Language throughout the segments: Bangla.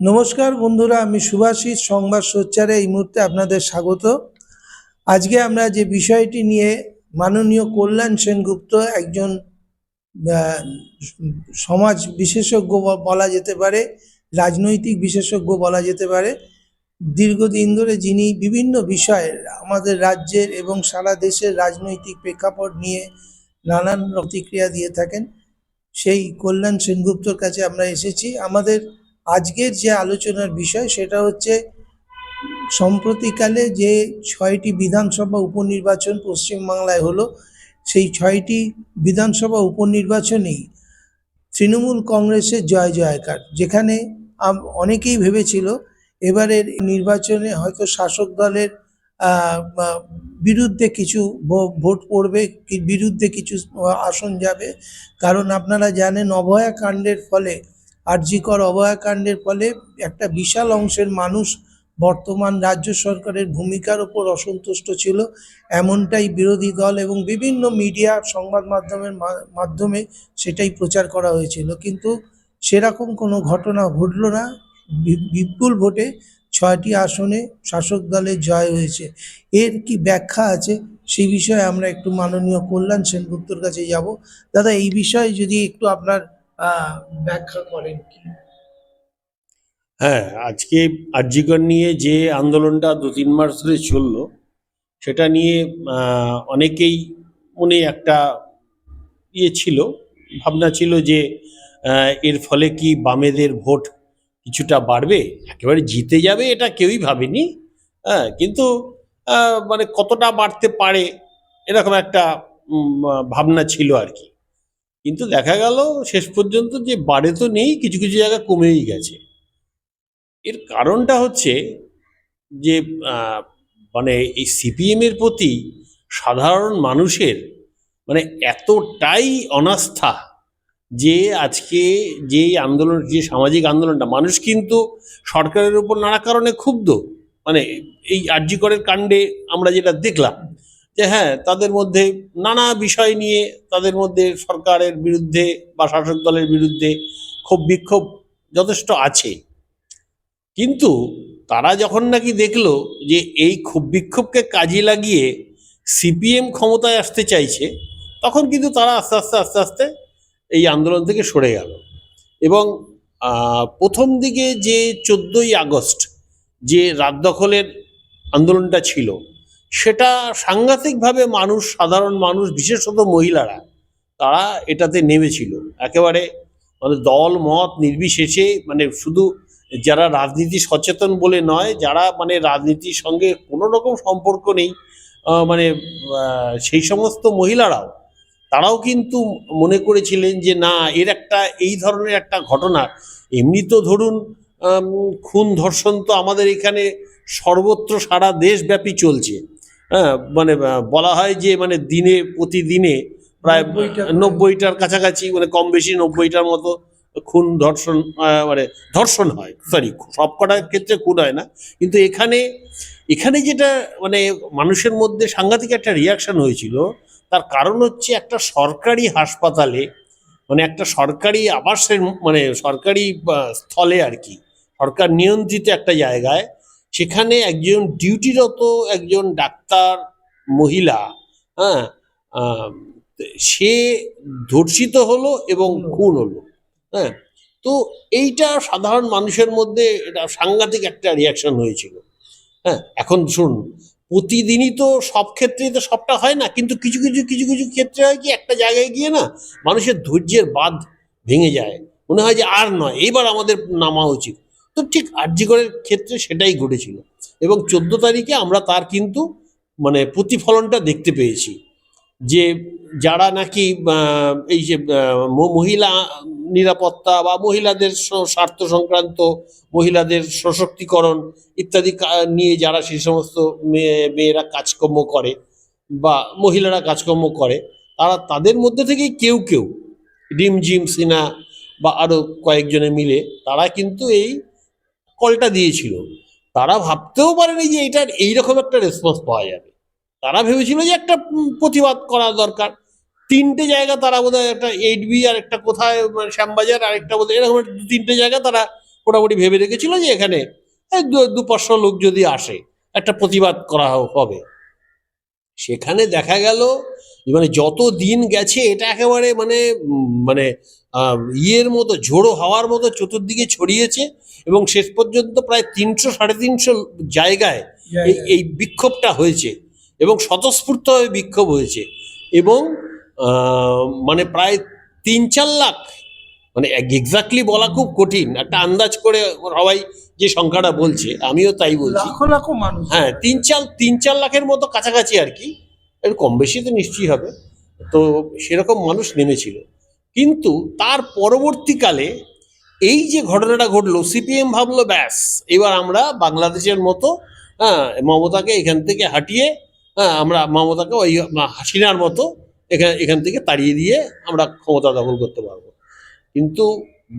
নমস্কার বন্ধুরা, আমি সুভাষিস সংবাদ সোচ্চারে এই মুহূর্তে আপনাদের স্বাগত। আজকে আমরা যে বিষয়টি নিয়ে মাননীয় কল্যাণ সেনগুপ্ত একজন আহ, সমাজ বিশেষজ্ঞ বলা যেতে পারে, রাজনৈতিক বিশেষজ্ঞ বলা যেতে পারে। দীর্ঘদিন ধরে যিনি বিভিন্ন বিষয়ে আমাদের রাজ্যের এবং সারা দেশের রাজনৈতিক প্রেক্ষাপট নিয়ে নানান প্রতিক্রিয়া দিয়ে থাকেন, সেই কল্যাণ সেনগুপ্তর কাছে আমরা এসেছি। আমাদের আজকের যে আলোচনার বিষয় সেটা হচ্ছে সম্প্রতিকালে যে 6টি বিধানসভা উপনির্বাচন পশ্চিমবাংলায় হলো, সেই 6টি বিধানসভা উপনির্বাচনেই তৃণমূল কংগ্রেসের জয় জয়কার। যেখানে অনেকেই ভেবেছিল এবারের নির্বাচনে হয়তো শাসক দলের বিরুদ্ধে কিছু ভোট পড়বে, বিরুদ্ধে কিছু আসন যাবে। কারণ আপনারা জানেন, অভয়াকাণ্ডের ফলে, আর.জি. কর অভয়াকাণ্ডের ফলে একটা বিশাল অংশের মানুষ বর্তমান রাজ্য সরকারের ভূমিকার ওপর অসন্তুষ্ট ছিল। এমনটাই বিরোধী দল এবং বিভিন্ন মিডিয়া সংবাদ মাধ্যমের মাধ্যমে সেটাই প্রচার করা হয়েছিল, কিন্তু সেরকম কোনো ঘটনা ঘটল না। বিপুল ভোটে 6টি আসনে শাসক দলের জয় হয়েছে। এর কি ব্যাখ্যা আছে, সেই বিষয়ে আমরা একটু মাননীয় কল্যাণ সেনগুপ্তর কাছে যাব। দাদা, এই বিষয়ে যদি একটু আপনার ব্যাখ্যা করেন কি? হ্যাঁ, আজকে আরজিকর নিয়ে যে আন্দোলনটা 2-3 মাস ধরে চললো, সেটা নিয়ে অনেকেই মনে একটা ছিল, ভাবনা ছিল যে এর ফলে কি বামেদের ভোট কিছুটা বাড়বে, একেবারে জিতে যাবে এটা কেউই ভাবেনি। হ্যাঁ, কিন্তু মানে কতটা বাড়তে পারে এরকম একটা ভাবনা ছিল আর কি। কিন্তু দেখা গেল শেষ পর্যন্ত যে বাড়ে তো নেই, কিছু কিছু জায়গা কমেই গেছে। এর কারণটা হচ্ছে যে মানে এই সিপিএম এর প্রতি সাধারণ মানুষের মানে এতটাই অনাস্থা যে আজকে যে আন্দোলন, যে সামাজিক আন্দোলনটা, মানুষ কিন্তু সরকারের উপর নানা কারণে ক্ষুব্ধ। মানে এই আর.জি. করের কাণ্ডে আমরা যেটা দেখলাম যে হ্যাঁ, তাদের মধ্যে নানা বিষয় নিয়ে তাদের মধ্যে সরকারের বিরুদ্ধে বা শাসক দলের বিরুদ্ধে ক্ষোভ বিক্ষোভ যথেষ্ট আছে। কিন্তু তারা যখন নাকি দেখলো যে এই ক্ষোভ বিক্ষোভকে কাজে লাগিয়ে সিপিএম ক্ষমতায় আসতে চাইছে, তখন কিন্তু তারা আস্তে আস্তে আস্তে আস্তে এই আন্দোলন থেকে সরে গেল। এবং প্রথম দিকে যে 14ই আগস্ট যে রাত দখলের আন্দোলনটা ছিল, সেটা সাংঘাতিকভাবে মানুষ, সাধারণ মানুষ, বিশেষত মহিলারা, তারা এটাতে নেমেছিল একেবারে, মানে দল মত নির্বিশেষে, মানে শুধু যারা রাজনীতি সচেতন বলে নয়, যারা মানে রাজনীতির সঙ্গে কোনো রকম সম্পর্ক নেই, মানে সেই সমস্ত মহিলারাও, তারাও কিন্তু মনে করেছিলেন যে না, এর একটা এই ধরনের একটা ঘটনা, এমনি তো ধরুন খুন ধর্ষণ তো আমাদের এখানে সর্বত্র সারা দেশব্যাপী চলছে। হ্যাঁ, মানে বলা হয় যে মানে দিনে প্রতিদিনে প্রায় 90টার কাছাকাছি, মানে কম বেশি 90টার মতো খুন ধর্ষণ, মানে ধর্ষণ হয়, সরি, সব কটার ক্ষেত্রে খুন হয় না। কিন্তু এখানে এখানে যেটা মানে মানুষের মধ্যে সাংঘাতিক একটা রিয়াকশন হয়েছিল, তার কারণ হচ্ছে একটা সরকারি হাসপাতালে, মানে একটা সরকারি আবাসের, মানে সরকারি স্থলে আর কি, সরকার নিয়ন্ত্রিত একটা জায়গায়, সেখানে একজন ডিউটিরত একজন ডাক্তার মহিলা, হ্যাঁ, সে ধর্ষিত হলো এবং খুন হলো। হ্যাঁ, তো এইটা সাধারণ মানুষের মধ্যে এটা সাংঘাতিক একটা রিয়াকশন হয়েছিল। হ্যাঁ, এখন শুনুন, প্রতিদিনই তো সব ক্ষেত্রেই তো সবটা হয় না, কিন্তু কিছু কিছু কিছু কিছু ক্ষেত্রে হয় কি, একটা জায়গায় গিয়ে না মানুষের ধৈর্যের বাঁধ ভেঙে যায়, মনে হয় যে আর নয়, এইবার আমাদের নামা উচিত। তো ঠিক আর.জি. করের ক্ষেত্রে সেটাই ঘটেছিল, এবং 14 তারিখে আমরা তার কিন্তু মানে প্রতিফলনটা দেখতে পেয়েছি। যে যারা নাকি এই যে মহিলা নিরাপত্তা বা মহিলাদের স্বার্থ সংক্রান্ত, মহিলাদের সশক্তিকরণ ইত্যাদি নিয়ে যারা সেই সমস্ত মেয়েরা কাজকর্ম করে বা মহিলারা কাজকর্ম করে, তারা তাদের মধ্যে থেকেই কেউ কেউ, রিমঝিম সিনহা বা আরও কয়েকজনে মিলে তারা কিন্তু এই কলটা দিয়েছিল। তারা ভাবতেও পারেনি যে এটার এইরকম একটা রেসপন্স পাওয়া যাবে। তারা ভেবেছিল যে একটা প্রতিবাদ করা দরকার। 3টে জায়গা তারা বোধহয়, একটা 8B, আর একটা কোথায় শ্যামবাজার, আর একটা বোধহয় এরকম 2-3টে জায়গা তারা মোটামুটি ভেবে রেখেছিল যে এখানে এই 200 লোক যদি আসে একটা প্রতিবাদ করা হবে। সেখানে দেখা গেল মানে যত দিন গেছে এটা একেবারে মানে ইয়ের মতো ঝোড়ো হাওয়ার মতো চতুর্দিকে ছড়িয়েছে এবং শেষ পর্যন্ত প্রায় 300-350 জায়গায় এই বিক্ষোভটা হয়েছে এবং স্বতঃস্ফূর্তভাবে বিক্ষোভ হয়েছে এবং মানে প্রায় 3-4 লাখ, মানে এক্স্যাক্টলি বলা খুব কঠিন, একটা আন্দাজ করে সবাই যে সংখ্যাটা বলছে আমিও তাই বলছি। লাখ লাখ মানুষ। হ্যাঁ, 3-4 লাখের মতো কাছাকাছি আর কি, এর কম বেশি তো নিশ্চয়ই হবে। তো সেরকম মানুষ নেমেছিল, কিন্তু তার পরবর্তীকালে এই যে ঘটনাটা ঘটলো, সিপিএম ভাবলো ব্যাস এবার আমরা বাংলাদেশের মতো, হ্যাঁ, মমতাকে এখান থেকে হাঁটিয়ে, হ্যাঁ, আমরা মমতাকে ওই হাসিনার মতো এখান থেকে তাড়িয়ে দিয়ে আমরা ক্ষমতা দখল করতে পারবো। কিন্তু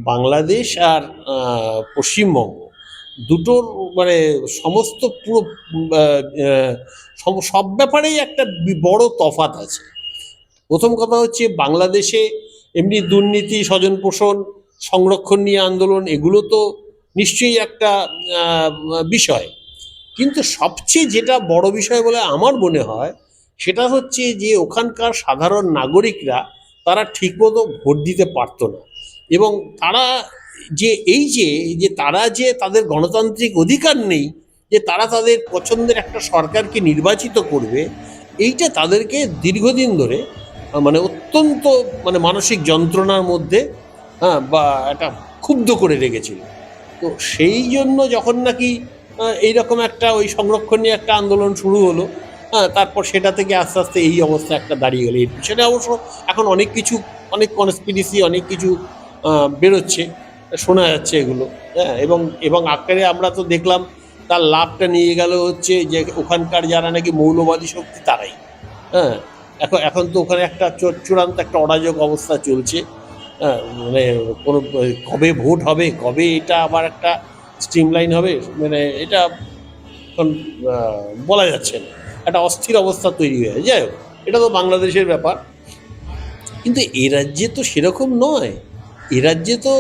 বাংলাদেশ আর পশ্চিমবঙ্গ দুটোর মানে সমস্ত পুরো সব ব্যাপারেই একটা বড় তফাৎ আছে। প্রথম কথা হচ্ছে বাংলাদেশে এমনি দুর্নীতি, স্বজন পোষণ, সংরক্ষণ নিয়ে আন্দোলন, এগুলো তো নিশ্চয়ই একটা বিষয়, কিন্তু সবচেয়ে যেটা বড় বিষয় বলে আমার মনে হয় সেটা হচ্ছে যে ওখানকার সাধারণ নাগরিকরা তারা ঠিকমতো ভোট দিতে পারতো না এবং তারা যে তারা যে তাদের গণতান্ত্রিক অধিকার নেই, যে তারা তাদের পছন্দের একটা সরকারকে নির্বাচিত করবে, এইটা তাদেরকে দীর্ঘদিন ধরে মানে অত্যন্ত মানে মানসিক যন্ত্রণার মধ্যে, হ্যাঁ, বা একটা ক্ষুব্ধ করে রেখেছিল। তো সেই জন্য যখন নাকি এইরকম একটা ওই সংরক্ষণ নিয়ে একটা আন্দোলন শুরু হলো, হ্যাঁ, তারপর সেটা থেকে আস্তে আস্তে এই অবস্থা একটা দাঁড়িয়ে গেল। এর পিছনে অবশ্য এখন অনেক কিছু, অনেক কনস্পিরেসি, অনেক কিছু বেরোচ্ছে, শোনা যাচ্ছে এগুলো, হ্যাঁ, এবং আকারে আমরা তো দেখলাম তার লাভটা নিয়ে গেল হচ্ছে যে ওখানকার যারা নাকি মৌলবাদী শক্তি তারাই, হ্যাঁ। এখন তো ওখানে একটা চূড়ান্ত একটা অরাজক অবস্থা চলছে, হ্যাঁ, মানে কোনো কবে ভোট হবে, কবে এটা আবার একটা স্ট্রিমলাইন হবে, মানে এটা এখন বলা যাচ্ছে না, একটা অস্থির অবস্থা তৈরি হয়ে যায়। এটা তো বাংলাদেশের ব্যাপার, কিন্তু এ রাজ্যে তো সেরকম নয়। এ রাজ্যে তো,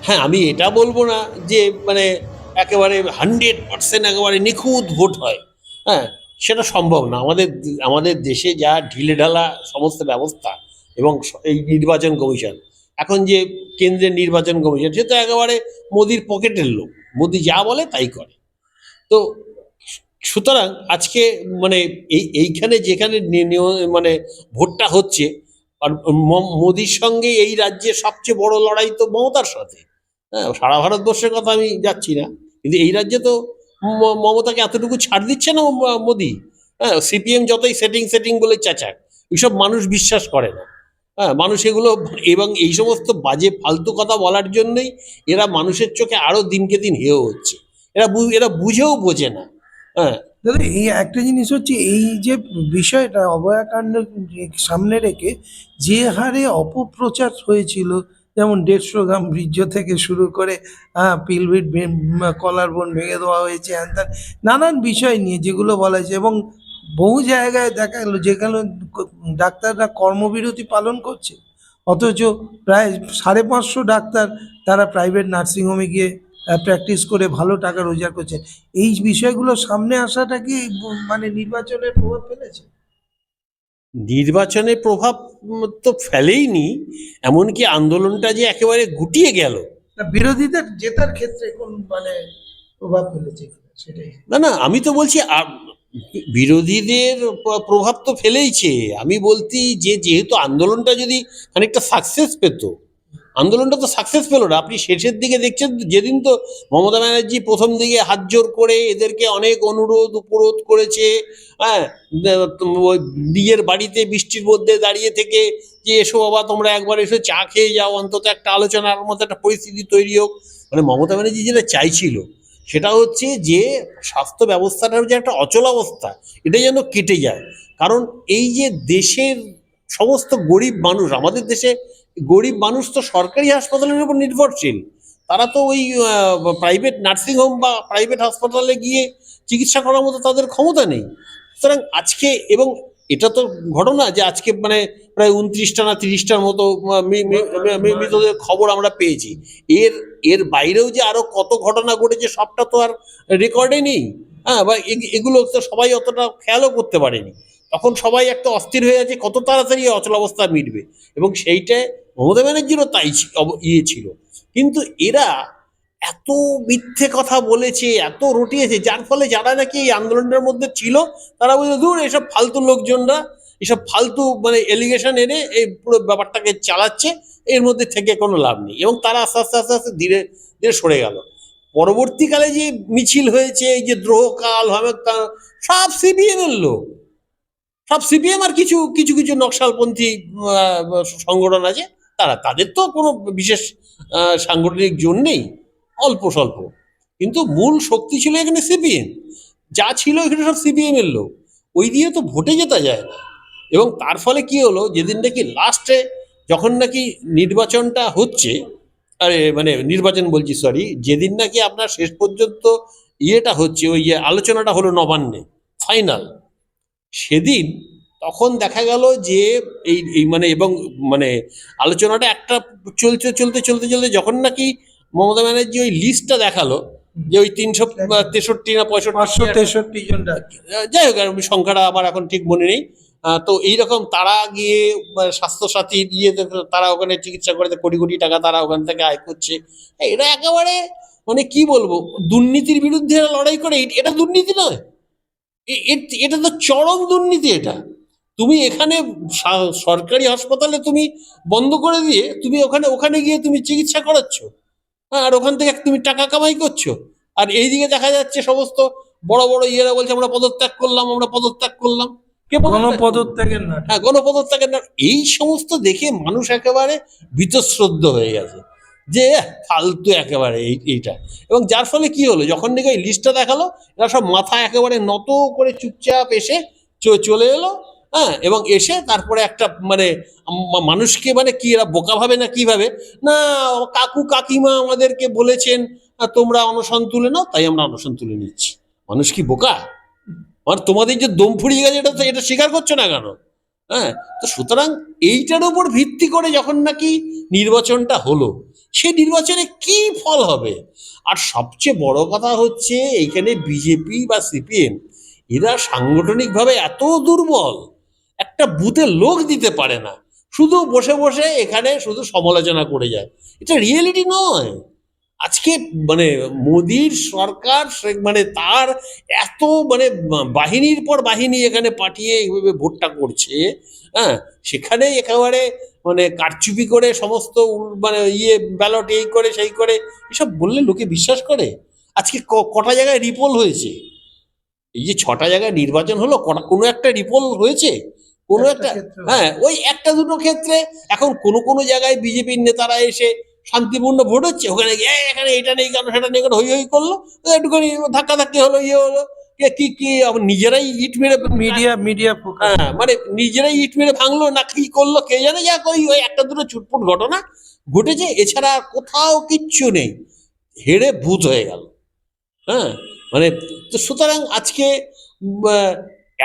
হ্যাঁ, আমি এটা বলবো না যে মানে একেবারে 100% একেবারে নিখুঁত ভোট হয়, হ্যাঁ, সেটা সম্ভব না। আমাদের দেশে যা ঢিলেঢালা সমস্ত ব্যবস্থা এবং এই নির্বাচন কমিশন, এখন যে কেন্দ্রের নির্বাচন কমিশন, সে তো একেবারে মোদির পকেটের লোক, মোদি যা বলে তাই করে। তো সুতরাং আজকে মানে এইখানে যেখানে মানে ভোটটা হচ্ছে, আর মোদির সঙ্গে এই রাজ্যের সবচেয়ে বড় লড়াই তো মমতার সাথে, হ্যাঁ, সারা ভারতবর্ষের কথা আমি যাচ্ছি না, কিন্তু এই রাজ্যে তো মমতাকে এতটুকু ছাড় দিচ্ছে না মোদি, হ্যাঁ। সিপিএম যতই সেটিং বলে চাচাক, এইসব মানুষ বিশ্বাস করে না, হ্যাঁ, মানুষ এগুলো, এবং এই সমস্ত বাজে ফালতু কথা বলার জন্যই এরা মানুষের চোখে আরো দিনকে দিন হেয় হচ্ছে। এরা বুঝেও বোঝে না, হ্যাঁ। দাদা, এই একটা জিনিস হচ্ছে, এই যে বিষয়টা অভয়াকাণ্ড সামনে রেখে যে হারে অপপ্রচার হয়েছিল, যেমন 150 গ্রাম বীর্য থেকে শুরু করে পিলভিট, কলার বোন ভেঙে দেওয়া হয়েছে, হ্যান ত্যান নানান বিষয় নিয়ে যেগুলো বলা হয়েছে, এবং বহু জায়গায় দেখা গেলো যেখানে ডাক্তাররা কর্মবিরতি পালন করছে, অথচ প্রায় 550 ডাক্তার তারা প্রাইভেট নার্সিংহোমে গিয়ে প্র্যাকটিস করে ভালো টাকা রোজগার করছে। এই বিষয়গুলো সামনে আসাটা কি মানে নির্বাচনের প্রভাব ফেলেছে? নির্বাচনের প্রভাব তো ফেলেইনি, এমনকি আন্দোলনটা যে একেবারে গুটিয়ে গেল। না, বিরোধীদের জেতার ক্ষেত্রে কোন মানে প্রভাব ফেলেছে কিনা সেটাই। না, আমি তো বলছি বিরোধীদের প্রভাব তো ফেলেইছে। আমি বলছি যে যেহেতু আন্দোলনটা যদি খানিকটা সাকসেস পেত, আন্দোলনটা তো সাকসেস পেল না। আপনি শেষের দিকে দেখছেন যেদিন তো মমতা ব্যানার্জি প্রথম দিকে হাত জোর করে এদেরকে অনেক অনুরোধ উপরোধ করেছে, হ্যাঁ, ওই নিজের বাড়িতে বৃষ্টির মধ্যে দাঁড়িয়ে থেকে যে এসো বাবা তোমরা একবার এসে চা খেয়ে যাও, অন্তত একটা আলোচনার মতো একটা পরিস্থিতি তৈরি হোক। মানে মমতা ব্যানার্জি যেটা চাইছিল সেটা হচ্ছে যে স্বাস্থ্য ব্যবস্থাটার যে একটা অচলাবস্থা, এটা যেন কেটে যায়। কারণ এই যে দেশের সমস্ত গরিব মানুষ, আমাদের দেশে গরিব মানুষ তো সরকারি হাসপাতালের উপর নির্ভরশীল, তারা তো ওই প্রাইভেট নার্সিংহোম বা প্রাইভেট হাসপাতালে গিয়ে চিকিৎসা করার মতো তাদের ক্ষমতা নেই। সুতরাং আজকে, এবং এটা তো ঘটনা যে আজকে মানে প্রায় 29টা না 30টার মতো মৃতদের খবর আমরা পেয়েছি। এর এর বাইরেও যে আরো কত ঘটনা ঘটেছে সবটা তো আর রেকর্ডে নেই। হ্যাঁ, বা এগুলো তো সবাই অতটা খেয়ালও করতে পারেনি। তখন সবাই একটা অস্থির হয়ে আছে কত তাড়াতাড়ি এই অচলাবস্থা মিটবে, এবং সেইটায় মমতা ব্যানার্জিরও তাই ইয়ে ছিল। কিন্তু এরা এত মিথ্যে কথা বলেছে, এত রটিয়েছে, যার ফলে যারা নাকি এই আন্দোলনের মধ্যে ছিল তারা বলছে দূর এসব ফালতু লোকজনরা এসব ফালতু মানে এলিগেশন এনে এই পুরো ব্যাপারটাকে চালাচ্ছে, এর মধ্যে থেকে কোনো লাভ নেই, এবং তারা আস্তে আস্তে আস্তে আস্তে ধীরে ধীরে সরে গেল। পরবর্তীকালে যে মিছিল হয়েছে, এই যে দ্রোহ কাল হবে, সব সিপিএম এর লোক, সব সিপিএম আর কিছু কিছু কিছু নকশালপন্থী সংগঠন আছে, তারা, তাদের তো কোনো বিশেষ সাংগঠনিক জোর নেই, অল্প স্বল্প, কিন্তু মূল শক্তি ছিল এখানে সিপিএম। যা ছিল এখানে সব সিপিএম এর লোক, ওই দিয়ে তো ভোটে জেতা যায় না। এবং তার ফলে কি হলো, যেদিন নাকি লাস্টে যখন নাকি নির্বাচনটা হচ্ছে, আরে মানে নির্বাচন বলছি সরি, যেদিন নাকি আপনার শেষ পর্যন্ত ইয়েটা হচ্ছে, ওই যে আলোচনাটা হলো নবান্নে ফাইনাল, সেদিন তখন দেখা গেল যে এই এই মানে এবং মানে আলোচনাটা একটা চলতে চলতে চলতে চলতে যখন নাকি মমতা ব্যানার্জি ওই লিস্টটা দেখালো, যে ওই 363 না 563 জন ডাক্তার। যাই হোক, আর সংখ্যাটা আমার এখন ঠিক মনে নেই। তো এইরকম তারা গিয়ে স্বাস্থ্যসাথী ইয়ে তারা ওখানে চিকিৎসা করে কোটি কোটি টাকা তারা ওখান থেকে আয় করছে। এটা একেবারে মানে কি বলবো, দুর্নীতির বিরুদ্ধে এরা লড়াই করে, এটা দুর্নীতি নয়? এটা তো চরম দুর্নীতি। এটা তুমি এখানে সরকারি হাসপাতালে তুমি বন্ধ করে দিয়ে তুমি ওখানে ওখানে গিয়ে তুমি চিকিৎসা করাচ্ছ, হ্যাঁ, আর ওখান থেকে তুমি টাকা কামাই করছো। আর এইদিকে দেখা যাচ্ছে সমস্ত বড় বড় ইয়েরা বলছে আমরা পদত্যাগ করলাম, আমরা পদত্যাগ করলাম। কে গণপদত্যাগের না। হ্যাঁ, গণপদত্যাগের না। এই সমস্ত দেখে মানুষ একেবারে বীতশ্রদ্ধ হয়ে গেছে যে ফালতু একেবারে এইটা। এবং যার ফলে কি হলো, যখন নাকি এই লিস্টটা দেখালো, এরা সব মাথা একেবারে নত করে চুপচাপ এসে চলে এলো। হ্যাঁ, এবং এসে তারপরে একটা মানে মানুষকে মানে কি এরা বোকা ভাবে না কিভাবে, না কাকু কাকিমা আমাদেরকে বলেছেন তোমরা অনশন তুলে নাও, তাই আমরা অনশন তুলে নিচ্ছি। মানুষ কি বোকা? আর তোমাদের যে দম ফুরিয়ে গেছে এটা তো এটা স্বীকার করছো না কেন? হ্যাঁ, তো সুতরাং এইটার উপর ভিত্তি করে যখন নাকি নির্বাচনটা হলো, সেই নির্বাচনে কি ফল হবে? আর সবচেয়ে বড় কথা হচ্ছে এইখানে বিজেপি বা সিপিএম এরা সাংগঠনিকভাবে এত দুর্বল, একটা বুথে লোক দিতে পারে না, শুধু বসে বসে এখানে শুধু সমালোচনা করে যায়। এটা রিয়েলিটি নয়। আজকে মানে মোদির সরকার মানে তার এত মানে বাহিনীর পর বাহিনী এখানে পাঠিয়ে এইভাবে ভোটটা করছে, হ্যাঁ, সেখানে একেবারে মানে কারচুপি করে সমস্ত মানে ইয়ে ব্যালট এই করে সেই করে, এসব বললে লোকে বিশ্বাস করে? আজকে কটা জায়গায় রিপোল হয়েছে? এই যে 6টা জায়গায় নির্বাচন হলো, কোনো একটা রিপোল হয়েছে? কোনো একটা, হ্যাঁ, ওই একটা দুটো ক্ষেত্রে। এখন কোনো কোনো জায়গায় বিজেপির নেতারা এসে শান্তিপূর্ণ ভোট হচ্ছে, ওখানে গিয়ে এখানে এটা নেই কেন সেটা নেই কেন হই হই করলো, একটুখানি ধাক্কাধাক্কি হলো, ইয়ে হলো, কি কি আবার নিজেরাই ইট মেরে মিডিয়া হ্যাঁ মানে নিজেরাই ইট মেরে ভাঙলো না কি করলো কে জানে, যা করি ওই একটা দুটো ছুটপুট ঘটনা ঘটেছে, এছাড়া কোথাও কিচ্ছু নেই। হেরে ভূত হয়ে গেল। হ্যাঁ, মানে তো সুতরাং আজকে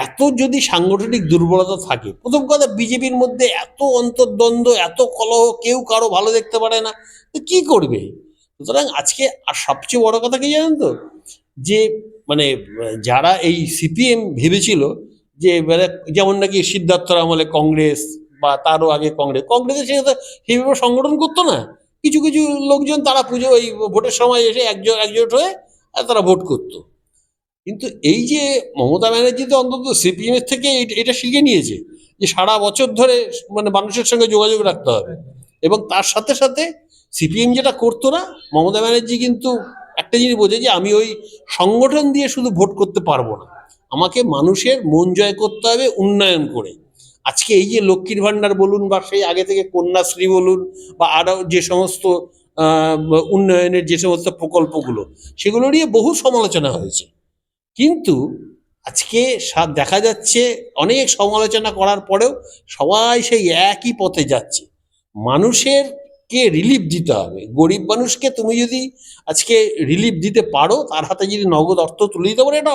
এত যদি সাংগঠনিক দুর্বলতা থাকে, প্রথম কথা বিজেপির মধ্যে এত অন্তর্দ্বন্দ্ব, এত কলহ, কেউ কারো ভালো দেখতে পারে না, তো কি করবে? সুতরাং আজকে আর সবচেয়ে বড় কথা কি জানেন তো, যে মানে যারা এই সিপিএম ভেবেছিল যে মানে যেমন নাকি সিদ্ধার্থর আমলে কংগ্রেস বা তারও আগে কংগ্রেসের সে সেইভাবে সংগঠন করতো না, কিছু কিছু লোকজন তারা পুজো ওই ভোটের সময় এসে একজোট হয়ে তারা ভোট করতো। কিন্তু এই যে মমতা ব্যানার্জি তো অন্তত সিপিএম এর থেকে এটা শিখে নিয়েছে যে সারা বছর ধরে মানে মানুষের সঙ্গে যোগাযোগ রাখতে হবে, এবং তার সাথে সাথে সিপিএম যেটা করতো না, মমতা ব্যানার্জি কিন্তু একটা জিনিস বোঝে যে আমি ওই সংগঠন দিয়ে শুধু ভোট করতে পারবো না, আমাকে মানুষের মন জয় করতে হবে উন্নয়ন করে। আজকে এই যে লক্ষ্মীর ভান্ডার বলুন বা সেই আগে থেকে কন্যাশ্রী বলুন বা আরও যে সমস্ত আহ, উন্নয়নের যে সমস্ত প্রকল্পগুলো, সেগুলো নিয়ে বহু সমালোচনা হয়েছে। কিন্তু আজকে দেখা যাচ্ছে অনেক সমালোচনা করার পরেও সবাই সেই একই পথে যাচ্ছে। মানুষের কে রিলিফ দিতে হবে, গরিব মানুষকে তুমি যদি আজকে রিলিফ দিতে পারো, তার হাতে যদি নগদ অর্থ তুলে দিতে পারো, এটা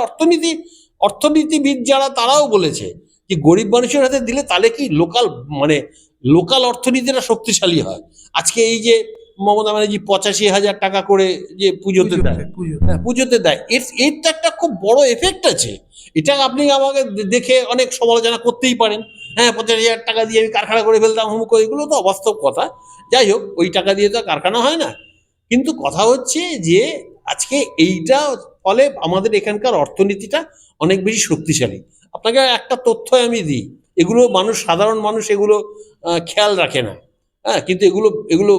অর্থনীতিবিদ যারা তারাও বলেছে যে গরিব মানুষের হাতে দিলে তাহলে কি লোকাল মানে লোকাল অর্থনীতিটা শক্তিশালী হয়। আজকে এই যে মমতা ব্যানার্জি 85,000 টাকা করে যে পুজোতে দেয়, পুজোতে হ্যাঁ পুজোতে দেয়, এর তো একটা খুব বড় এফেক্ট আছে। এটা আপনি আমাকে দেখে অনেক সমালোচনা করতেই পারেন, হ্যাঁ 85,000 টাকা দিয়ে আমি কারখানা করে ফেলতাম হুমুক, এগুলো তো অবাস্তব কথা। যাই হোক, ওই টাকা দিয়ে তো কারখানা হয় না। কিন্তু কথা হচ্ছে যে আজকে এইটা ফলে আমাদের এখানকার অর্থনীতিটা অনেক বেশি শক্তিশালী। আপনাকে একটা তথ্য আমি দিই, এগুলো মানুষ, সাধারণ মানুষ এগুলো খেয়াল রাখে না। হ্যাঁ, কিন্তু এগুলো এগুলো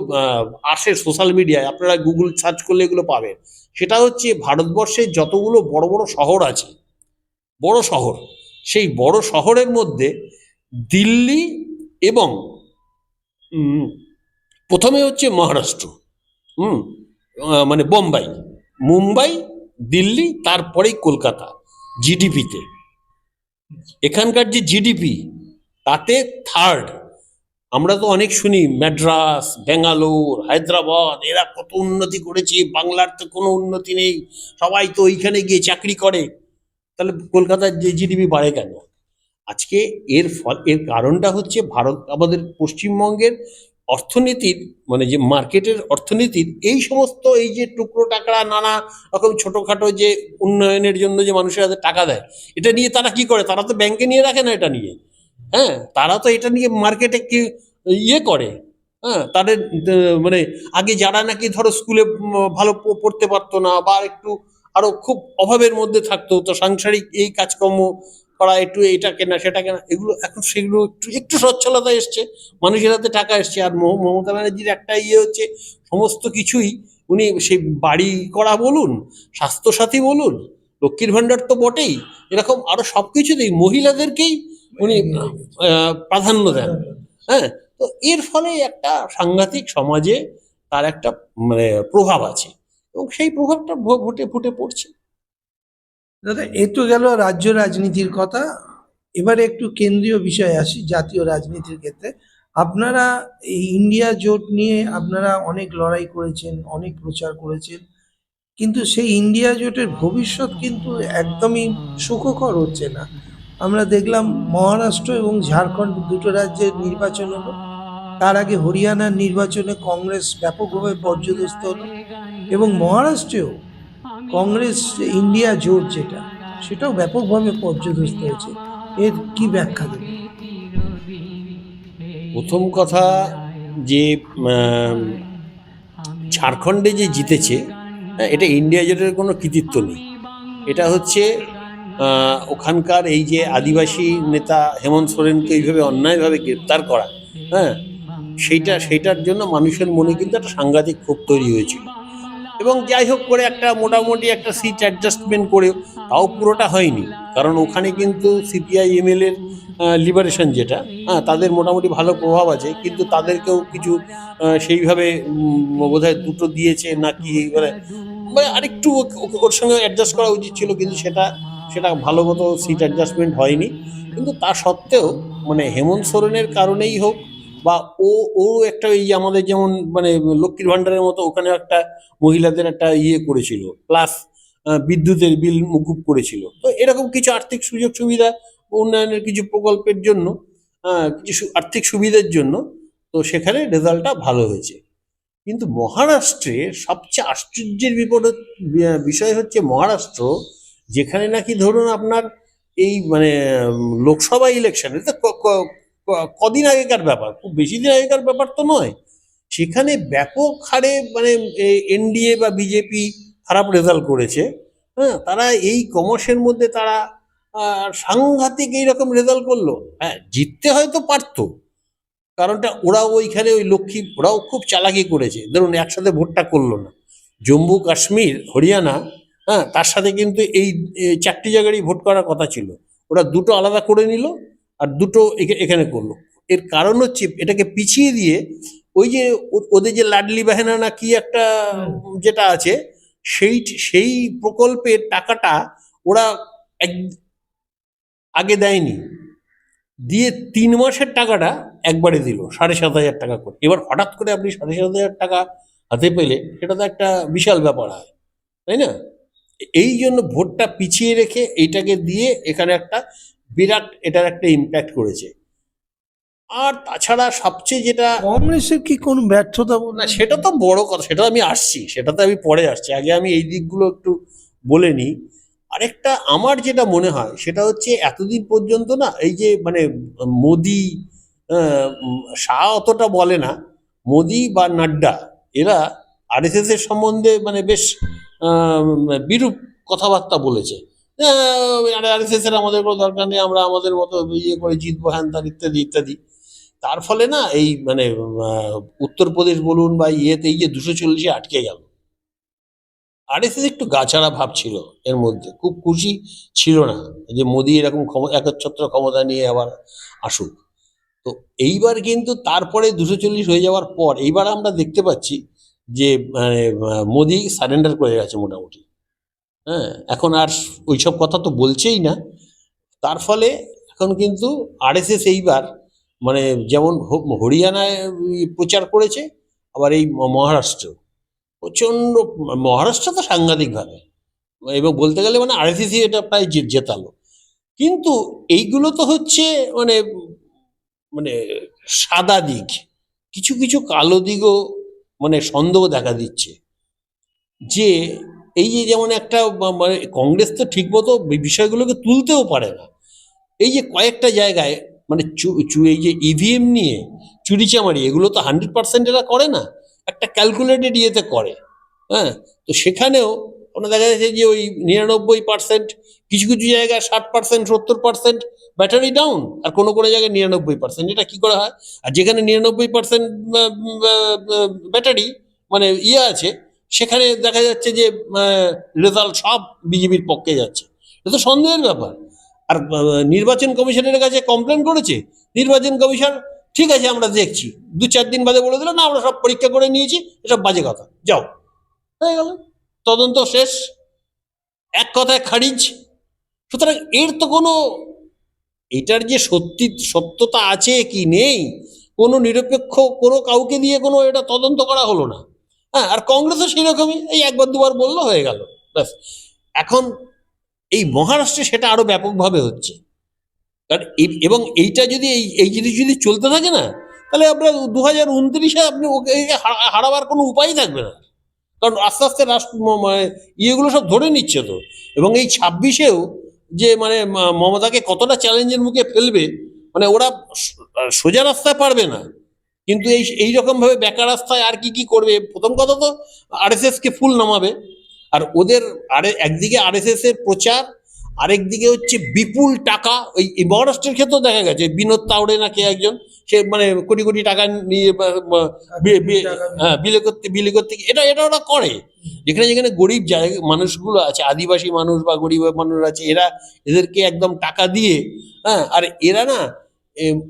আসে সোশ্যাল মিডিয়ায়, আপনারা গুগল সার্চ করলে এগুলো পাবেন। সেটা হচ্ছে ভারতবর্ষের যতগুলো বড় বড় শহর আছে, বড় শহর, সেই বড় শহরের মধ্যে দিল্লি এবং উম, প্রথমে হচ্ছে মহারাষ্ট্র, হুম মানে বোম্বাই, মুম্বাই, দিল্লি, তারপরেই কলকাতা জিডিপিতে। এখানকার যে জিডিপি তাতে থার্ড। আমরা তো অনেক শুনি ম্যাড্রাস, ব্যাঙ্গালোর, হায়দ্রাবাদ এরা কত উন্নতি করেছে, বাংলার তো কোনো উন্নতি নেই, সবাই তো ওইখানে গিয়ে চাকরি করে। তাহলে কলকাতার যে জিডিপি বাড়ে কেন? আজকে এর কারণটা হচ্ছে ভারত, আমাদের পশ্চিমবঙ্গের অর্থনীতির, মানে যে মার্কেটের অর্থনীতির এই সমস্ত এই যে টুকরো টাকা, নানা রকম ছোটখাটো যে উন্নয়নের জন্য যে মানুষের হাতে টাকা দেয়, এটা নিয়ে তারা কি করে? তারা তো ব্যাংকে নিয়ে রাখে না এটা নিয়ে, হ্যাঁ তারা তো এটা নিয়ে মার্কেটে কি ইয়ে করে। হ্যাঁ, তাদের মানে আগে যারা নাকি ধরো স্কুলে ভালো পড়তে পারতো না, বা একটু আরো খুব অভাবের মধ্যে থাকতো, তো সাংসারিক এই কাজকর্ম করা, একটু এটা কেনা সেটা কেনা, এগুলো এখন সেগুলো একটু একটু সচ্ছলতা এসছে, মানুষের হাতে টাকা এসছে। আর মমতা ব্যানার্জির একটা ইয়ে হচ্ছে, সমস্ত কিছুই উনি সেই বাড়ি করা বলুন, স্বাস্থ্যসাথী বলুন, লক্ষ্মীর ভাণ্ডার তো বটেই, এরকম আরো সবকিছুতেই মহিলাদেরকেই উনি প্রাধান্য দেন। হ্যাঁ, তো এর ফলে একটা সাংঘাতিক সমাজে তার একটা মানে প্রভাব আছে, এবং সেই প্রভাবটা ভোটে ফুটে পড়ছে। দাদা, এ তো গেল রাজ্য রাজনীতির কথা। এবারে একটু কেন্দ্রীয় বিষয়ে আসি, জাতীয় রাজনীতির ক্ষেত্রে। আপনারা এই ইন্ডিয়া জোট নিয়ে আপনারা অনেক লড়াই করেছেন, অনেক প্রচার করেছেন, কিন্তু সেই ইন্ডিয়া জোটের ভবিষ্যৎ কিন্তু একদমই সুখকর হচ্ছে না। আমরা দেখলাম মহারাষ্ট্র এবং ঝাড়খণ্ড দুটো রাজ্যের নির্বাচন হলো, তার আগে হরিয়ানার নির্বাচনে কংগ্রেস ব্যাপকভাবে পর্যদস্ত হলো, এবং মহারাষ্ট্রেও কংগ্রেস ইন্ডিয়া জোট যেটা, সেটাও ব্যাপকভাবে পর্যদস্ত হয়েছে। এর কি ব্যাখ্যা দেবেন? প্রথম কথা যে আম, ঝাড়খণ্ডে যে জিতেছে, হ্যাঁ, এটা ইন্ডিয়া জোটের কোনো কৃতিত্ব নেই। এটা হচ্ছে ওখানকার এই যে আদিবাসী নেতা হেমন্ত সোরেনকে এইভাবে অন্যায়ভাবে গ্রেপ্তার করা, হ্যাঁ, সেইটার জন্য মানুষের মনে কিন্তু একটা সাংঘাতিক ক্ষোভ তৈরি হয়েছিল। এবং যাই হোক করে একটা মোটামুটি একটা সিট অ্যাডজাস্টমেন্ট করেও, তাও পুরোটা হয়নি, কারণ ওখানে কিন্তু সিপিআই এমএল এর লিবারেশন যেটা, হ্যাঁ তাদের মোটামুটি ভালো প্রভাব আছে, কিন্তু তাদেরকেও কিছু সেইভাবে বোধহয় দুটো দিয়েছে নাকি, মানে মানে আরেকটু ওর সঙ্গে অ্যাডজাস্ট করা উচিত ছিল, কিন্তু সেটা সেটা ভালো মতো সিট অ্যাডজাস্টমেন্ট হয়নি। কিন্তু তা সত্ত্বেও মানে হেমন্ত সোরেনের কারণেই হোক, বা ও একটা এই যে আমাদের যেমন মানে লক্ষ্মীর ভাণ্ডারের মতো ওখানে একটা মহিলাদের একটা ইয়ে করেছিল, প্লাস বিদ্যুতের বিল মুকুব করেছিল, তো এরকম কিছু আর্থিক সুযোগ সুবিধা, উন্নয়নের কিছু প্রকল্পের জন্য, কিছু আর্থিক সুবিধার জন্য, তো সেখানে রেজাল্টটা ভালো হয়েছে। কিন্তু মহারাষ্ট্রে সবচেয়ে আশ্চর্যের বিষয় হচ্ছে, মহারাষ্ট্র যেখানে নাকি ধরুন আপনার এই মানে লোকসভা ইলেকশন, এটা কদিন আগেকার ব্যাপার, খুব বেশি দিন আগেকার ব্যাপার তো নয়, সেখানে ব্যাপক হারে মানে এনডিএ বা বিজেপি খারাপ রেজাল্ট করেছে। হ্যাঁ, তারা এই কমাসের মধ্যে তারা সাংঘাতিক এইরকম রেজাল্ট করলো। হ্যাঁ, জিততে হয়তো পারতো, কারণটা ওরাও ওইখানে ওই লক্ষ্মী, ওরাও খুব চালাকি করেছে, ধরুন একসাথে ভোটটা করলো না, জম্মু কাশ্মীর হরিয়ানা, হ্যাঁ তার সাথে কিন্তু এই চারটি জায়গারই ভোট করার কথা ছিল, ওরা দুটো আলাদা করে নিল, আর দুটো এখানে করলো। এর কারণ হচ্ছে এটাকে পিছিয়ে দিয়ে ওই যে ওদের যে লাডলি বাহেনা না কি একটা যেটা আছে, সেই সেই প্রকল্পের টাকাটা ওরা এক আগে দেয়নি, দিয়ে 3 মাসের টাকাটা একবারে দিল 7,500 টাকা করে। এবার হঠাৎ করে আপনি 7,500 টাকা হাতে পেলে সেটা তো একটা বিশাল ব্যাপার হয়, তাই না? এই জন্য ভোটটা পিছিয়ে রেখে এইটাকে দিয়ে এখানে একটা বিরাট এটার একটা ইম্প্যাক্ট করেছে। আর তাছাড়া সবচেয়ে যেটা, কংগ্রেসের কি কোনো ব্যর্থতা না বলবেন? সেটা তো বড় কথা, সেটা আমি আসছি, সেটাতে আমি পরে আসছি, আগে আমি এই দিকগুলো একটু বলে নিই। আরেকটা আমার যেটা মনে হয় সেটা হচ্ছে এতদিন পর্যন্ত না এই যে মানে মোদি, শাহ অতটা বলে না, মোদি বা নাড্ডা এরা আরএসএস এর সম্বন্ধে মানে বেশ আহ, বিরূপ কথাবার্তা বলেছে। আরএসএস এর আমাদের কোনো দরকার নেই, আমরা আমাদের মতো ইয়ে করে জিতবো, হ্যান ত্যান ইত্যাদি ইত্যাদি। তার ফলে না এই মানে উত্তরপ্রদেশ বলুন বা ইয়েতে এই যে 240-এ আটকে গেল, আরএসএস একটু গাছাড়া ভাব ছিল এর মধ্যে, খুব খুশি ছিল না যে মোদি এরকম একচ্ছত্র ক্ষমতা নিয়ে আবার আসুক। তো এইবার কিন্তু তারপরে 240 হয়ে যাওয়ার পর এইবার আমরা দেখতে পাচ্ছি যে মানে মোদি সারেন্ডার করে গেছে মোটামুটি। হ্যাঁ, এখন আর ওইসব কথা তো বলছেই না। তার ফলে এখন কিন্তু আরএসএস এইবার মানে যেমন হরিয়ানায় প্রচার করেছে, আবার এই মহারাষ্ট্র প্রচণ্ড, মহারাষ্ট্র তো সাংঘাতিকভাবে, এবং বলতে গেলে মানে আরএসএসই এটা প্রায় জেতালো। কিন্তু এইগুলো তো হচ্ছে মানে মানে সাদা দিক, কিছু কিছু কালো দিকও মানে সন্দেহ দেখা দিচ্ছে। যে এই যে যেমন একটা মানে কংগ্রেস তো ঠিকমতো বিষয়গুলোকে তুলতেও পারে না। এই যে কয়েকটা জায়গায় মানে এই যে ইভিএম নিয়ে চুরিচামারি, এগুলো তো 100% এরা করে না, একটা ক্যালকুলেটেড ইয়েতে করে। হ্যাঁ, তো সেখানেও আপনার দেখা যাচ্ছে যে ওই 99%, কিছু কিছু জায়গায় 60%, 70% ব্যাটারি ডাউন, আর কোনো কোনো জায়গায় 99%। এটা কি করে হয়? আর যেখানে 99% ব্যাটারি মানে ইয়ে আছে, সেখানে দেখা যাচ্ছে যে রেজাল্ট সব বিজেপির পক্ষে যাচ্ছে। এটা তো সন্দেহের ব্যাপার। আর নির্বাচন কমিশনের কাছে কমপ্লেন করেছে, নির্বাচন কমিশন ঠিক আছে আমরা দেখছি, 2-4 দিন বাদে বলে দিল না আমরা সব পরীক্ষা করে নিয়েছি, এসব বাজে কথা, যাও, হয়ে গেল, তদন্ত শেষ, এক কথায় খারিজ। সুতরাং এর তো কোনো, এটার যে সত্যতা আছে কি নেই, কোনো নিরপেক্ষ কোনো কাউকে দিয়ে কোনো এটা তদন্ত করা হলো না। হ্যাঁ, আর কংগ্রেসও সেই রকমই, এই একবার দুবার বললো হয়ে গেল, ব্যাস। এখন এই মহারাষ্ট্রে সেটা আরো ব্যাপকভাবে হচ্ছে। কারণ এবং এইটা যদি এই এই জিনিস যদি চলতে থাকে না, তাহলে আপনার 2029-এ আপনি ওকে হারাবার কোনো উপায়ই থাকবে না। কারণ আস্তে আস্তে রাষ্ট্র মানে ইয়েগুলো সব ধরে নিচ্ছে তো। এবং এই 26-এও যে মানে মমতাকে কতটা চ্যালেঞ্জের মুখে ফেলবে, মানে ওরা সোজা রাস্তায় পারবে না, কিন্তু এই এইরকম ভাবে বেকার রাস্তায় আর কি কি করবে। প্রথম কথা তো আরএসএস কে ফুল নামাবে, আর ওদের একদিকে আরএসএস এর প্রচার, আরেকদিকে হচ্ছে বিপুল টাকা। ওই মহারাষ্ট্রের ক্ষেত্রেও দেখা গেছে বিনোদ তাওড়ে না কে একজন, সে মানে কোটি কোটি টাকা নিয়ে হ্যাঁ বিলি করতে এটা এটা ওরা করে। যেখানে যেখানে গরিব জায়গা মানুষগুলো আছে, আদিবাসী মানুষ বা গরিব মানুষ আছে, এরা এদেরকে একদম টাকা দিয়ে, হ্যাঁ, আর এরা না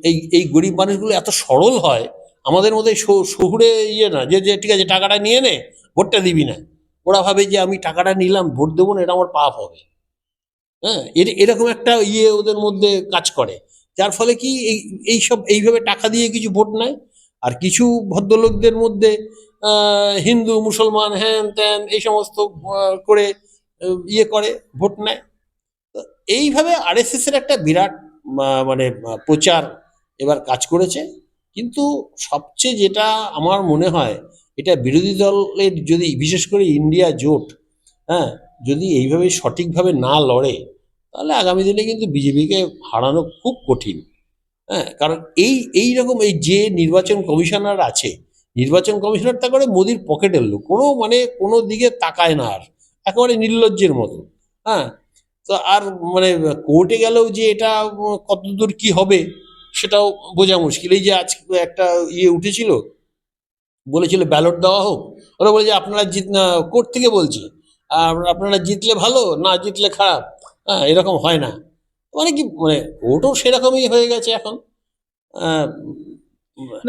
এই এই গরিব মানুষগুলো এত সরল হয়, আমাদের মধ্যে শহুরে ইয়ে না, যে যে ঠিক আছে টাকাটা নিয়ে নে, ভোটটা দিবি না। ওরা ভাবে যে আমি টাকাটা নিলাম, ভোট দেবো না, এটা আমার পাপ হবে। হ্যাঁ, এরকম একটা ইয়ে ওদের মধ্যে কাজ করে, যার ফলে কি এইসব এইভাবে টাকা দিয়ে কিছু ভোট নেয়। আর কিছু ভদ্রলোকদের মধ্যে হিন্দু মুসলমান হ্যান ত্যান এই সমস্ত করে ইয়ে করে ভোট নেয়। তো এইভাবে আরএসএস এর একটা বিরাট মানে প্রচার এবার কাজ করেছে। কিন্তু সবচেয়ে যেটা আমার মনে হয়, এটা বিরোধী দলের যদি বিশেষ করে ইন্ডিয়া জোট, হ্যাঁ, যদি এইভাবে সঠিকভাবে না লড়ে, তাহলে আগামী দিনে কিন্তু বিজেপিকে হারানো খুব কঠিন। হ্যাঁ, কারণ এই এই রকম এই যে নির্বাচন কমিশনার আছে, নির্বাচন কমিশনারটা করে মোদির পকেটের লোক, কোনো মানে কোনো দিকে তাকায় না, আর একেবারে নির্লজ্জের মতো। হ্যাঁ, তো আর মানে কোর্টে গেলেও যে এটা কতদূর কি হবে সেটাও বোঝা মুশকিল। এই যে আজকে একটা ইয়ে উঠেছিল, বলেছিল ব্যালট দেওয়া হোক, ওরা বলে যে আপনারা কোর্ট থেকে বলছে, আর আপনারা জিতলে ভালো, না জিতলে খারাপ। হ্যাঁ, এরকম হয় না, মানে কি মানে কোর্টও সেরকমই হয়ে গেছে এখন। আহ,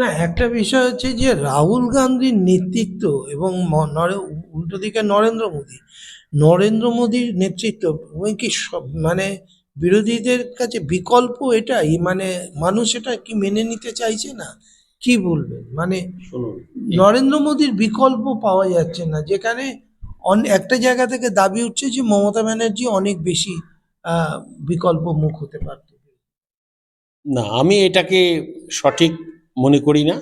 না, একটা বিষয় হচ্ছে যে রাহুল গান্ধীর নেতৃত্ব এবং উল্টো দিকে নরেন্দ্র মোদীর নেতৃত্ব এবং কি মানে বিরোধীদের কাছে বিকল্প এটাই, মানে মানুষ এটা কি মেনে নিতে চাইছে না? কি বলবেন মানে শুনুন, নরেন্দ্র মোদীর বিকল্প পাওয়া যাচ্ছে না, যেখানে একটা জায়গা থেকে দাবি উঠছে যে মমতা ব্যানার্জি অনেক বেশি বিকল্প মুখ হতে পারত। না, আমি এটাকে সঠিক মনে করি না।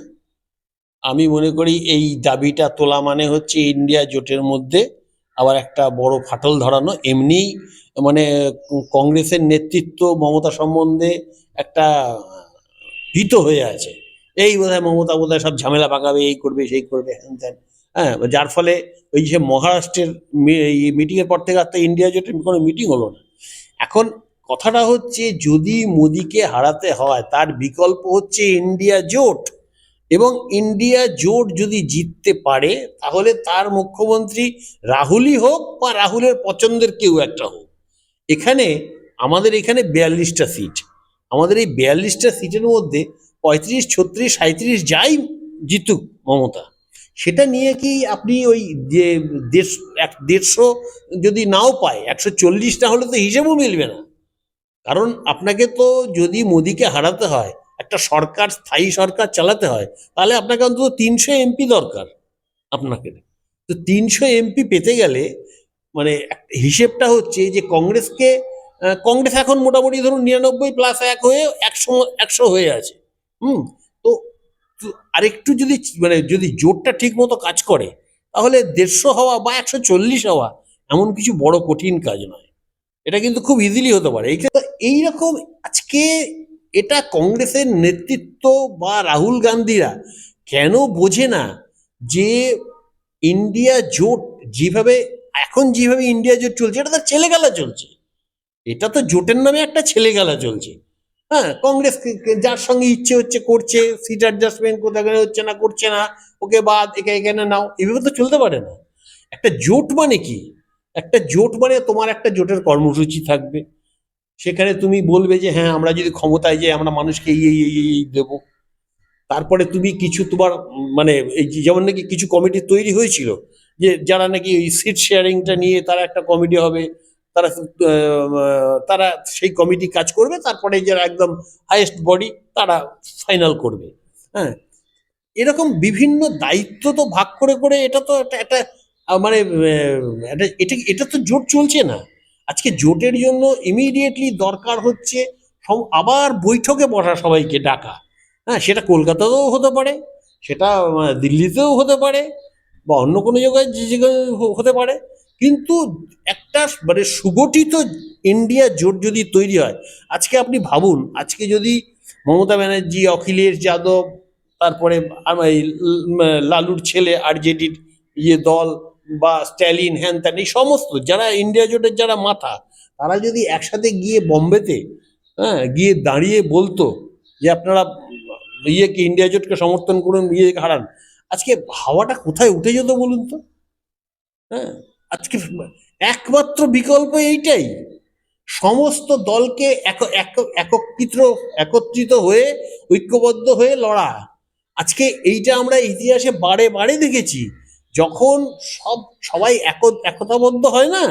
আমি মনে করি এই দাবিটা তোলা মানে হচ্ছে ইন্ডিয়া জোটের মধ্যে আবার একটা বড় ফাটল ধরানো। এমনিই মানে কংগ্রেসের নেতৃত্ব মমতা সম্বন্ধে একটা ভীত হয়ে আছে। এই বোধহয় মমতা বোধহয় সব ঝামেলা পাকাবে, এই করবে সেই করবে হ্যান ত্যান। হ্যাঁ, যার ফলে ওই যে মহারাষ্ট্রের মিটিংয়ের পর থেকে আর তো ইন্ডিয়া জোটের কোনো মিটিং হলো না। এখন কথাটা হচ্ছে যদি মোদিকে হারাতে হয় তার বিকল্প হচ্ছে ইন্ডিয়া জোট, এবং ইন্ডিয়া জোট যদি জিততে পারে তাহলে তার মুখ্যমন্ত্রী রাহুলই হোক বা রাহুলের পছন্দের কেউ একটা হোক। এখানে আমাদের এখানে 42টা সিট, আমাদের এই 42টা সিটের মধ্যে 35, 36, 37 যাই জিতুক মমতা, সেটা নিয়ে কি আপনি ওই যে 150 যদি নাও পায় 140 না হলে তো হিসেবও মিলবে না। কারণ আপনাকে তো যদি মোদিকে হারাতে হয়, একটা সরকার, স্থায়ী সরকার চালাতে হয়, তাহলে আপনাকে অন্তত 300 এমপি দরকার আপনাকে। তো 300 এমপি পেতে গেলে মানে হিসেবটা হচ্ছে যে কংগ্রেস এখন মোটামুটি ধরুন 99+1 হয়ে 100 হয়ে আছে। হুম। তো তো আরেকটু যদি মানে যদি জোটটা ঠিক মতো কাজ করে তাহলে 150 হওয়া বা 140 হওয়া এমন কিছু বড় কঠিন কাজ নয়। এটা কিন্তু খুব ইজিলি হতে পারে। এইরকম আজকে এটা কংগ্রেসের নেতৃত্ব বা রাহুল গান্ধীরা কেন বোঝে না যে ইন্ডিয়া জোট যেভাবে যেভাবে ইন্ডিয়া জোট চলছে এটা তো ছেলেখেলা চলছে। এটা তো জোটের নামে একটা ছেলেখেলা চলছে। হ্যাঁ, কংগ্রেস যার সঙ্গে ইচ্ছে হচ্ছে করছে, সিট অ্যাডজাস্টমেন্ট কোথায় হচ্ছে না, করছে না, ওকে বাদ, একে এখানে নাও, এভাবে তো চলতে পারে না। একটা জোট মানে কি? একটা জোট মানে তোমার একটা জোটের কর্মসূচি থাকবে, সেখানে তুমি বলবে যে হ্যাঁ আমরা যদি ক্ষমতায় যাই আমরা মানুষকে এই দেবো। তারপরে তুমি কিছু তোমার মানে এই যেমন নাকি কিছু কমিটি তৈরি হয়েছিল যে যারা নাকি ওই সিট শেয়ারিংটা নিয়ে তারা একটা কমিটি হবে, তারা তারা সেই কমিটি কাজ করবে, তারপরে যারা একদম হাইয়েস্ট বডি তারা ফাইনাল করবে। হ্যাঁ, এরকম বিভিন্ন দায়িত্ব তো ভাগ করে করে এটা তো একটা একটা মানে এটা এটা তো জোট চলছে না। আজকে জোটের জন্য ইমিডিয়েটলি দরকার হচ্ছে আবার বৈঠকে বসা, সবাইকে ডাকা। হ্যাঁ, সেটা কলকাতাতেও হতে পারে, সেটা দিল্লিতেও হতে পারে, বা অন্য কোনো জায়গায় যে জায়গায় হতে পারে। কিন্তু একটা মানে সুগঠিত ইন্ডিয়া জোট যদি তৈরি হয়, আজকে আপনি ভাবুন, আজকে যদি মমতা ব্যানার্জি, অখিলেশ যাদব, তারপরে এই লালুর ছেলে আরজেডির দল, বা স্ট্যালিন, হ্যান ত্যান, এই সমস্ত যারা ইন্ডিয়া জোটের যারা মাথা, তারা যদি একসাথে গিয়ে বম্বেতে, হ্যাঁ, গিয়ে দাঁড়িয়ে বলতো যে আপনারা ইয়েকে ইন্ডিয়া জোটকে সমর্থন করুন, ইয়েকে হারান, আজকে হাওয়াটা কোথায় উঠে যেত বলুন তো? হ্যাঁ, আজকে একমাত্র বিকল্প এইটাই, সমস্ত দলকে একত্রিত হয়ে ঐক্যবদ্ধ হয়ে লড়া। আজকে এইটা আমরা ইতিহাসে বারে বারে দেখেছি, যখন সবাই একতাবদ্ধ হয় না,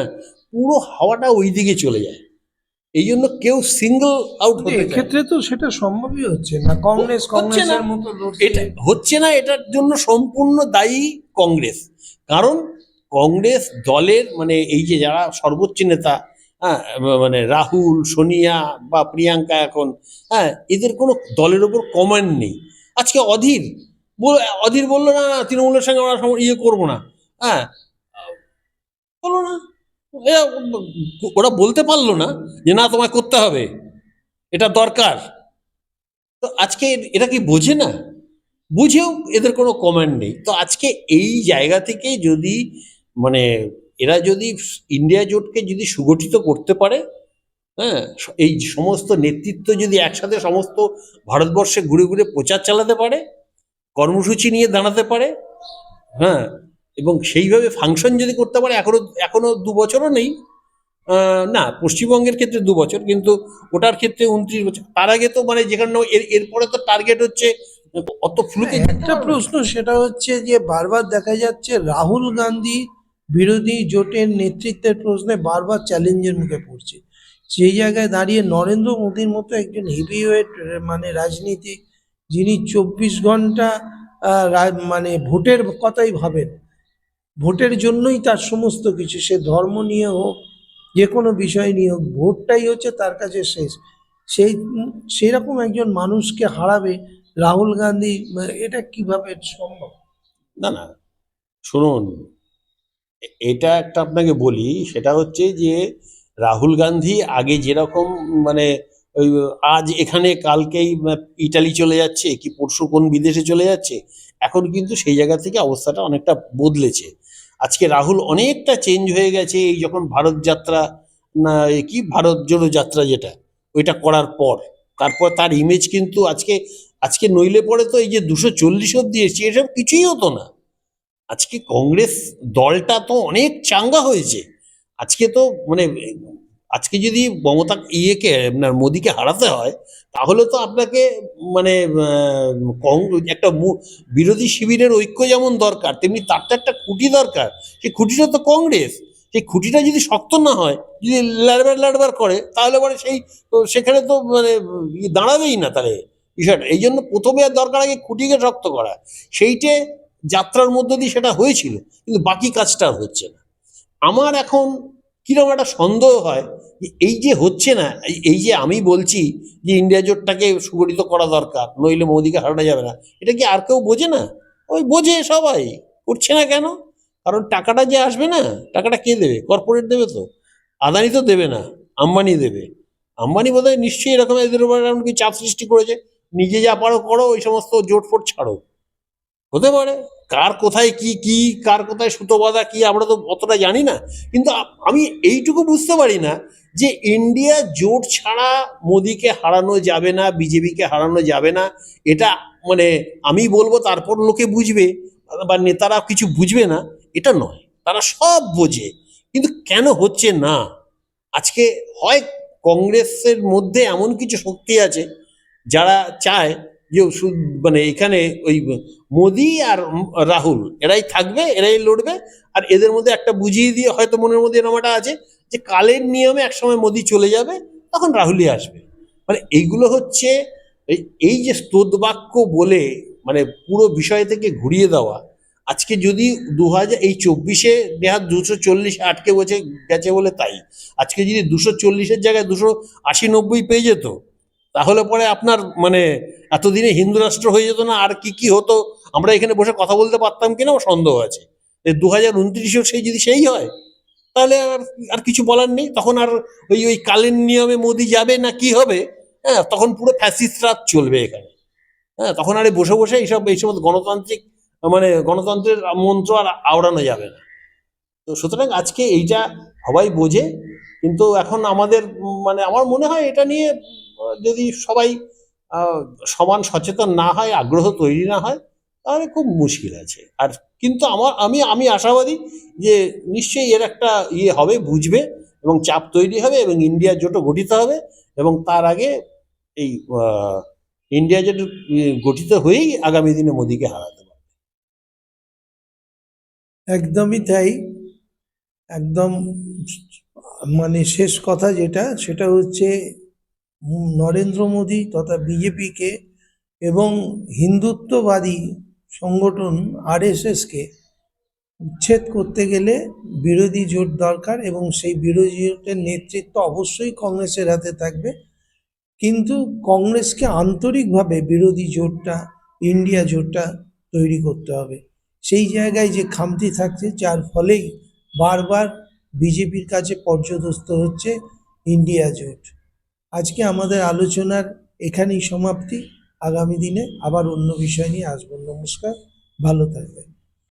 পুরো হাওয়াটা ওই দিকে চলে যায়। এই জন্য কেউ সিঙ্গল আউট কিন্তু হতে চায় না। এক্ষেত্রে তো সেটা সম্ভবই হচ্ছে না, কংগ্রেস হচ্ছে না, কংগ্রেসের মতো লড়ছে। এটা হচ্ছে না, এটার জন্য সম্পূর্ণ দায়ী কংগ্রেস। কারণ কংগ্রেস দলের মানে এই যে যারা সর্বোচ্চ নেতা, হ্যাঁ, মানে রাহুল, সোনিয়া বা প্রিয়াঙ্কা এখন, হ্যাঁ, এদের কোনো দলের ওপর কমান্ড নেই। আজকে অধীর বললো না, না, তৃণমূলের সঙ্গে আমরা ইয়ে করবো না। হ্যাঁ, বলো না, এরা ওরা বলতে পারলো না যে না তোমায় করতে হবে, এটা দরকার। তো আজকে এরা কি বোঝে না? বুঝেও এদের কোনো কমান্ড নেই। তো আজকে এই জায়গা থেকে যদি মানে এরা যদি ইন্ডিয়া জোটকে যদি সুগঠিত করতে পারে, হ্যাঁ, এই সমস্ত নেতৃত্ব যদি একসাথে সমস্ত ভারতবর্ষে ঘুরে ঘুরে প্রচার চালাতে পারে, কর্মসূচি নিয়ে দাঁড়াতে পারে, হ্যাঁ, এবং সেইভাবে ফাংশন যদি করতে পারে, এখনো 2 বছরও নেই। না, পশ্চিমবঙ্গের ক্ষেত্রে 2 বছর, কিন্তু ওটার ক্ষেত্রে 29 বছর। তার আগে তো মানে যেখানে এরপরে তো টার্গেট হচ্ছে অত ফ্লুকে হ্যাঁ, একটা প্রশ্ন সেটা হচ্ছে যে বারবার দেখা যাচ্ছে রাহুল গান্ধী বিরোধী জোটের নেতৃত্বের প্রশ্নে বারবার চ্যালেঞ্জের মুখে পড়ছে। সেই জায়গায় দাঁড়িয়ে নরেন্দ্র মোদীর মতো একজন হেভিওয়েট মানে রাজনীতিক, যিনি 24 ঘন্টা মানে ভোটের কথাই ভাবেন, ভোটের জন্যই তার সমস্ত কিছু, সে ধর্ম নিয়ে হোক, যে কোনো বিষয় নিয়ে হোক, ভোটটাই হচ্ছে তার কাছে শেষ। সেরকম একজন মানুষকে হারাবে রাহুল গান্ধী, এটা কিভাবে সম্ভব? না না, শুনুন, এটা একটা আপনাকে বলি, সেটা হচ্ছে যে রাহুল গান্ধী আগে যেরকম মানে ওই আজ এখানে কালকেই ইটালি চলে যাচ্ছে কি পরশু কোন বিদেশে চলে যাচ্ছে, এখন কিন্তু সেই জায়গা থেকে অবস্থাটা অনেকটা বদলেছে। আজকে রাহুল অনেকটা চেঞ্জ হয়ে গেছে এই যখন ভারত যাত্রা, না এ কি ভারত জোড়ো যাত্রা যেটা ওইটা করার পর, তারপর তার ইমেজ কিন্তু আজকে, আজকে নইলে পরে তো এই যে 240 অব্দি এসছে এসব কিছুই হতো না। আজকে কংগ্রেস দলটা তো অনেক চাঙ্গা হয়েছে। আজকে তো মানে আজকে যদি মমতা আপনার মোদিকে হারাতে হয়, তাহলে তো আপনাকে মানে একটা বিরোধী শিবিরের ঐক্য যেমন দরকার, তেমনি তার তো একটা খুঁটি দরকার। সেই খুঁটিটা তো কংগ্রেস। সেই খুঁটিটা যদি শক্ত না হয়, যদি লাড়বার লাড়বার করে, তাহলে পরে সেখানে তো মানে দাঁড়াবেই না তাহলে বিষয়টা। এই জন্য প্রথমে আর দরকার আগে খুঁটিকে শক্ত করা। সেইটে যাত্রার মধ্য দিয়ে সেটা হয়েছিল, কিন্তু বাকি কাজটা আর হচ্ছে না। আমার এখন কিরকম একটা সন্দেহ হয় যে এই যে হচ্ছে না, এই যে আমি বলছি যে ইন্ডিয়া জোটটাকে সুগঠিত করা দরকার, নইলে মোদিকে হারানো যাবে না, এটা কি আর কেউ বোঝে না? ওই বোঝে সবাই, করছে না কেন? কারণ টাকাটা যে আসবে না, টাকাটা কে দেবে? কর্পোরেট দেবে তো। আদানি তো দেবে না, আম্বানি দেবে। আম্বানি বোধহয় নিশ্চয়ই এরকম এদের উপর এমন কি চাপ সৃষ্টি করেছে, নিজে যা পারো করো, ওই সমস্ত জোট ফোট ছাড়ো। হতে পারে, কার কোথায় কি কি, কার কোথায় সুতো বাঁধা কি আমরা তো অতটা জানি না। কিন্তু আমি এইটুকু বুঝতে পারি না যে ইন্ডিয়া জোট ছাড়া মোদিকে হারানো যাবে না, বিজেপিকে হারানো যাবে না। এটা মানে আমি বলবো তারপর লোকে বুঝবে বা নেতারা কিছু বুঝবে না, এটা নয়, তারা সব বোঝে। কিন্তু কেন হচ্ছে না? আজকে হয় কংগ্রেসের মধ্যে এমন কিছু শক্তি আছে যারা চায় যে মানে এখানে ওই মোদি আর রাহুল এরাই থাকবে, এরাই লড়বে। আর এদের মধ্যে একটা বুঝিয়ে দিয়ে হয়তো মনের মধ্যে এরকম একটা আছে যে কালের নিয়মে একসময় মোদি চলে যাবে, তখন রাহুলই আসবে। মানে এইগুলো হচ্ছে এই যে স্তোদ বাক্য বলে মানে পুরো বিষয় থেকে ঘুরিয়ে দেওয়া। আজকে যদি 2024 নেহাত 240 আটকে বসে গেছে বলে তাই, আজকে যদি 240-এর জায়গায় 280-90 পেয়ে যেত, তাহলে পরে আপনার মানে এতদিনে হিন্দু রাষ্ট্র হয়ে যেত না, আর কি কি হতো আমরা এখানে বসে কথা বলতে পারতাম কিনা আমার সন্দেহ আছে। 2029-ও সেই যদি সেই হয়, তাহলে আর আর কিছু বলার নেই। তখন আর ওই ওই কালের নিয়মে মোদি যাবে না কি হবে, হ্যাঁ তখন পুরো ফ্যাসিস্ট রাজ চলবে এখানে। হ্যাঁ তখন আর এই বসে বসে এইসব গণতান্ত্রিক মানে গণতন্ত্রের মন্ত্র আর আওড়ানো যাবে না। তো সুতরাং আজকে এইটা সবাই বোঝে, কিন্তু এখন আমাদের মানে আমার মনে হয় এটা নিয়ে যদি সবাই আহ, সমান সচেতন না হয়, আগ্রহ তৈরি না হয়, তাহলে খুব মুশকিল আছে। আর কিন্তু আমি আশাবাদী যে নিশ্চয়ই এর একটা হবে, বুঝবে এবং চাপ তৈরি হবে এবং ইন্ডিয়া জোটও গঠিত হবে। এবং তার আগে এই ইন্ডিয়া জোট গঠিত হয়েই আগামী দিনে মোদিকে হারাতে পারবে। একদমই তাই। একদম। মানে শেষ কথা যেটা, সেটা হচ্ছে নরেন্দ্র মোদী তথা বিজেপিকে এবং হিন্দুত্ববাদী সংগঠন আরএসএসকে উচ্ছেদ করতে গেলে বিরোধী জোট দরকার, এবং সেই বিরোধী জোটের নেতৃত্ব অবশ্যই কংগ্রেসের হাতে থাকবে। কিন্তু কংগ্রেসকে আন্তরিকভাবে বিরোধী জোটটা, ইন্ডিয়া জোটটা তৈরি করতে হবে। সেই জায়গায় যে খামতি থাকছে, যার ফলেই বারবার বিজেপির কাছে পর্যদস্ত হচ্ছে ইন্ডিয়া জোট। আজকে আমাদের আলোচনার এখানেই সমাপ্তি। আগামী দিনে আবার অন্য বিষয় নিয়ে আসবো। নমস্কার, ভালো থাকবেন।